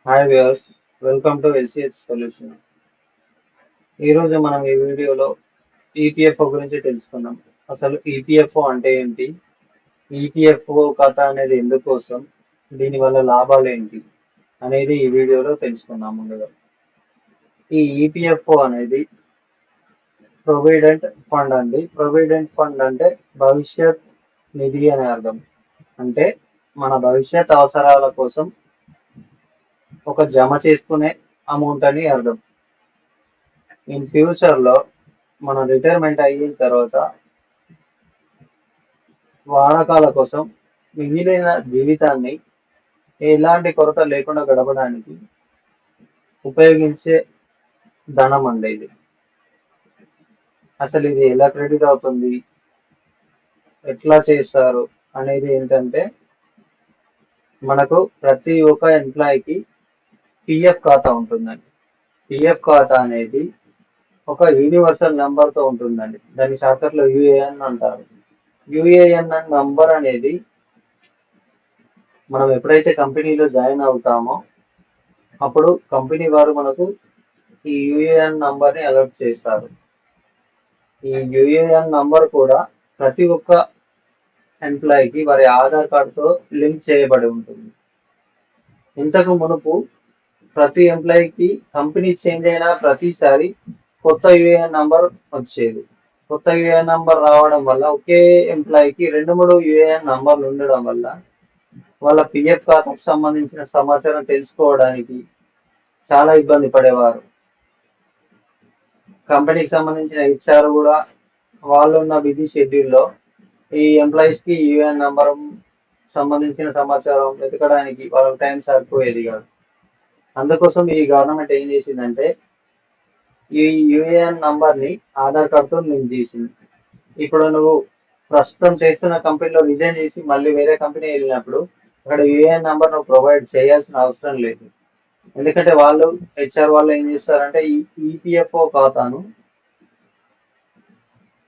Hi viewers, welcome to LCH solutions. ఈరోజు మనం ఈ వీడియోలో ఈపీఎఫ్ఓ గురించి తెలుసుకుందాం. అసలు ఈపీఎఫ్ఓ అంటే ఏంటి, ఈపీఎఫ్ఓ ఖాతా అనేది ఎందుకోసం, దీనివల్ల లాభాలు ఏంటి అనేది ఈ వీడియోలో తెలుసుకుందాం. ముందుగా ఈ ఈపీఎఫ్ఓ అనేది ప్రొవిడెంట్ ఫండ్ అండి. ప్రొవిడెంట్ ఫండ్ అంటే భవిష్యత్ నిధి అనే అర్థం. అంటే మన భవిష్యత్ అవసరాల కోసం ఒక జమ చేసుకునే అమౌంట్ అని అర్థం. ఇన్ ఫ్యూచర్ లో మనం రిటైర్మెంట్ అయిన తర్వాత వాడకాల కోసం మిగిలిన జీవితాన్ని ఎలాంటి కొరత లేకుండా గడపడానికి ఉపయోగించే ధనం అండి ఇది. అసలు ఇది ఎలా క్రెడిట్ అవుతుంది, ఎట్లా చేస్తారు అనేది ఏంటంటే, మనకు ప్రతి ఒక్క ఎంప్లాయీకి పిఎఫ్ ఖాతా ఉంటుందండి. పిఎఫ్ ఖాతా అనేది ఒక యూనివర్సల్ నెంబర్ తో ఉంటుందండి. దాన్ని షార్ట్కట్ లో యుఏఎన్ అంటారు. యుఏఎన్ నంబర్ అనేది మనం ఎప్పుడైతే కంపెనీలో జాయిన్ అవుతామో అప్పుడు కంపెనీ వారు మనకు ఈ యుఏఎన్ నంబర్ ని అలర్ట్ చేస్తారు. ఈ యుఏఎన్ నంబర్ కూడా ప్రతి ఒక్క ఎంప్లాయీకి వారి ఆధార్ కార్డుతో లింక్ చేయబడి ఉంటుంది. ఇంతకు మునుపు ప్రతి ఎంప్లాయీకి కంపెనీ చేంజ్ అయిన ప్రతిసారి కొత్త యుఏఎన్ నంబర్ వచ్చేది. కొత్త యుఏఎన్ నంబర్ రావడం వల్ల ఒకే ఎంప్లాయీకి 2-3 యుఏఎన్ నంబర్లు ఉండడం వల్ల వాళ్ళ పిఎఫ్ ఖాతాకు సంబంధించిన సమాచారం తెలుసుకోవడానికి చాలా ఇబ్బంది పడేవారు. కంపెనీకి సంబంధించిన హెచ్ఆర్ కూడా వాళ్ళు ఉన్న బిజీ షెడ్యూల్లో ఈ ఎంప్లాయీస్ కి యుఏఎన్ నంబర్ సంబంధించిన సమాచారం వెతకడానికి వాళ్ళకి టైం సరిపోయేది కాదు. అందుకోసం ఈ గవర్నమెంట్ ఏం చేసిందంటే, ఈ యుఏఎన్ నంబర్ ని ఆధార్ కార్డుతో లింక్ చేసింది. ఇప్పుడు నువ్వు ప్రస్తుతం చేస్తున్న కంపెనీలో రిజైన్ చేసి మళ్ళీ వేరే కంపెనీ వెళ్ళినప్పుడు అక్కడ యుఏఎన్ నంబర్ నువ్వు ప్రొవైడ్ చేయాల్సిన అవసరం లేదు. ఎందుకంటే వాళ్ళు హెచ్ఆర్ వాళ్ళు ఏం చేస్తారంటే, ఈ ఈపీఎఫ్ఓ ఖాతాను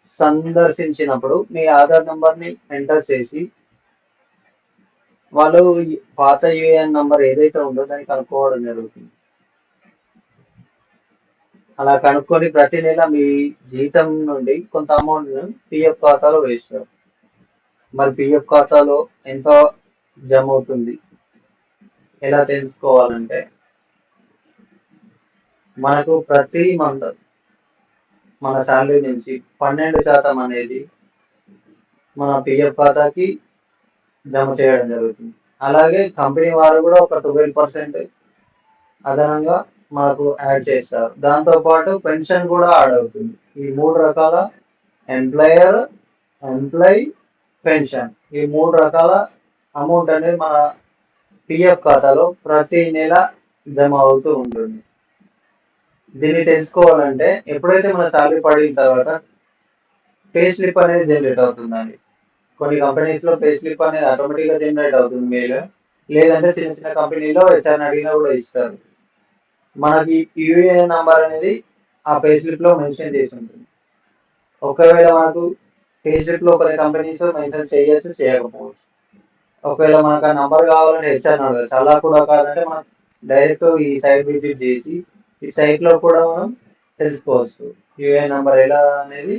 సందర్శించినప్పుడు మీ ఆధార్ నంబర్ ని ఎంటర్ చేసి వాళ్ళు పాత యుఏఎన్ నంబర్ ఏదైతే ఉందో దాన్ని కనుక్కోవడం జరుగుతుంది. అలా కనుక్కొని ప్రతి నెల మీ జీతం నుండి కొంత అమౌంట్ పిఎఫ్ ఖాతాలో వేస్తారు. మరి పిఎఫ్ ఖాతాలో ఎంత జమ అవుతుంది ఎలా తెలుసుకోవాలంటే, మనకు ప్రతి మంత్ మన శాలరీ నుంచి 12% అనేది మన పిఎఫ్ ఖాతాకి జమ చేయడం జరుగుతుంది. అలాగే కంపెనీ వారు కూడా ఒక 12% అదనంగా మనకు యాడ్ చేస్తారు. దాంతో పాటు పెన్షన్ కూడా యాడ్ అవుతుంది. ఈ 3 రకాల ఎంప్లాయర్, ఎంప్లాయ్, పెన్షన్, ఈ 3 రకాల అమౌంట్ అనేది మన పిఎఫ్ ఖాతాలో ప్రతి నెల జమ అవుతూ ఉంటుంది. దీన్ని తెలుసుకోవాలంటే, ఎప్పుడైతే మన శాలరీ పడిన తర్వాత పే స్లిప్ అనేది జనరేట్ అవుతుందండి. కొన్ని కంపెనీస్ లో పే స్లిప్ అనేది ఆటోమేటిక్ గా జనరేట్ అవుతుంది మెయిల్, లేదంటే చిన్న చిన్న కంపెనీలో హెచ్ఆర్ అడిగినా కూడా ఇస్తారు. మనకి యూఏఎన్ నంబర్ అనేది ఆ పే స్లిప్ లో మెన్షన్ చేసి ఉంటుంది. ఒకవేళ మనకు పే స్లిప్ లో కొన్ని కంపెనీస్ మెన్షన్ చేయొచ్చు, చేయకపోవచ్చు. ఒకవేళ మనకు ఆ నంబర్ కావాలంటే హెచ్ఆర్ అడగచ్చు. అలా కూడా కాదంటే మనం డైరెక్ట్ ఈ సైట్ విజిట్ చేసి ఈ సైట్ లో కూడా మనం తెలుసుకోవచ్చు యూఏఎన్ నంబర్ ఎలా అనేది.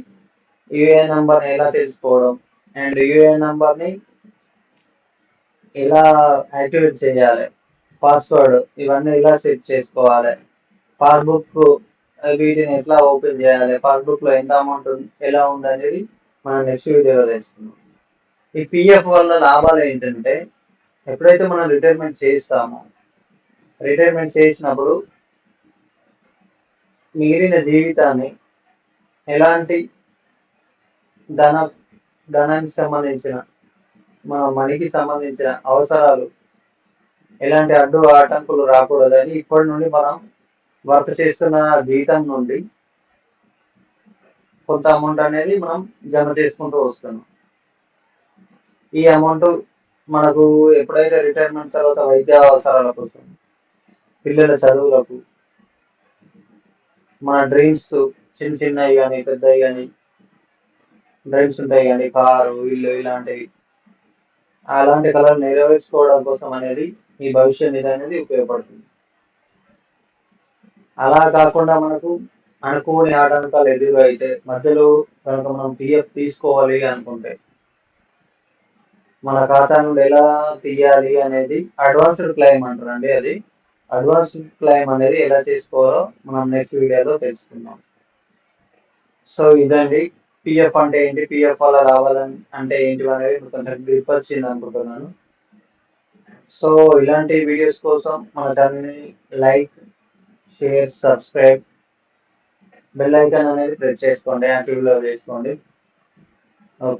యూఏఎన్ నంబర్ ఎలా తెలుసుకోవడం అండ్ యూఏఎన్ నంబర్ ని ఎలా యాక్టివేట్ చేయాలి, పాస్వర్డ్ ఇవన్నీ ఎలా సెట్ చేసుకోవాలి, పాస్బుక్ వీటిని ఎట్లా ఓపెన్ చేయాలి, పాస్బుక్ లో ఎంత అమౌంట్ ఎలా ఉంది అనేది మనం నెక్స్ట్ వీడియోలో తెలుసుకుందాం. ఈ పిఎఫ్ వల్ల లాభాలు ఏంటంటే, ఎప్పుడైతే మనం రిటైర్మెంట్ చేస్తామో రిటైర్మెంట్ చేసినప్పుడు మిగిలిన జీవితాన్ని ఎలాంటి ధనానికి సంబంధించిన మన మనీకి సంబంధించిన అవసరాలు ఎలాంటి అడ్డు ఆటంకులు రాకూడదని ఇప్పటి నుండి మనం వర్క్ చేస్తున్న జీతం నుండి కొంత అమౌంట్ అనేది మనం జమ చేసుకుంటూ వస్తున్నాం. ఈ అమౌంట్ మనకు ఎప్పుడైతే రిటైర్మెంట్ తర్వాత వైద్య అవసరాల కోసం, పిల్లల చదువులకు, మన డ్రీమ్స్ చిన్న చిన్నవి కానీ పెద్దవి కానీ డ్రీమ్స్ ఉంటాయి కానీ కారు, ఇల్లు ఇలాంటివి, అలాంటి కళలు నెరవేర్చుకోవడం కోసం అనేది ఈ భవిష్య నిధి అనేది ఉపయోగపడుతుంది. అలా కాకుండా మనకు అనుకోని ఆటంకాలు ఎదురు అయితే మధ్యలో కనుక మనం పిఎఫ్ తీసుకోవాలి అనుకుంటే మన ఖాతా నుండి ఎలా తీయాలి అనేది అడ్వాన్స్డ్ క్లెయిమ్ అంటారండి. అది అడ్వాన్స్డ్ క్లెయిమ్ అనేది ఎలా చేసుకోవాలో మనం నెక్స్ట్ వీడియోలో తెలుసుకుందాం. సో ఇదండి పిఎఫ్ అంటే ఏంటి, పిఎఫ్ వల్ల రావాలని అంటే ఏంటి అనేది కొంచెం గ్రిప్ వచ్చింది అనుకుంటున్నాను. సో ఇలాంటి వీడియోస్ కోసం మన ఛానల్ని like, share, subscribe, bell icon అనేది ప్రెస్ చేసుకోండి, యాక్టివ్లో చేసుకోండి. ఓకే.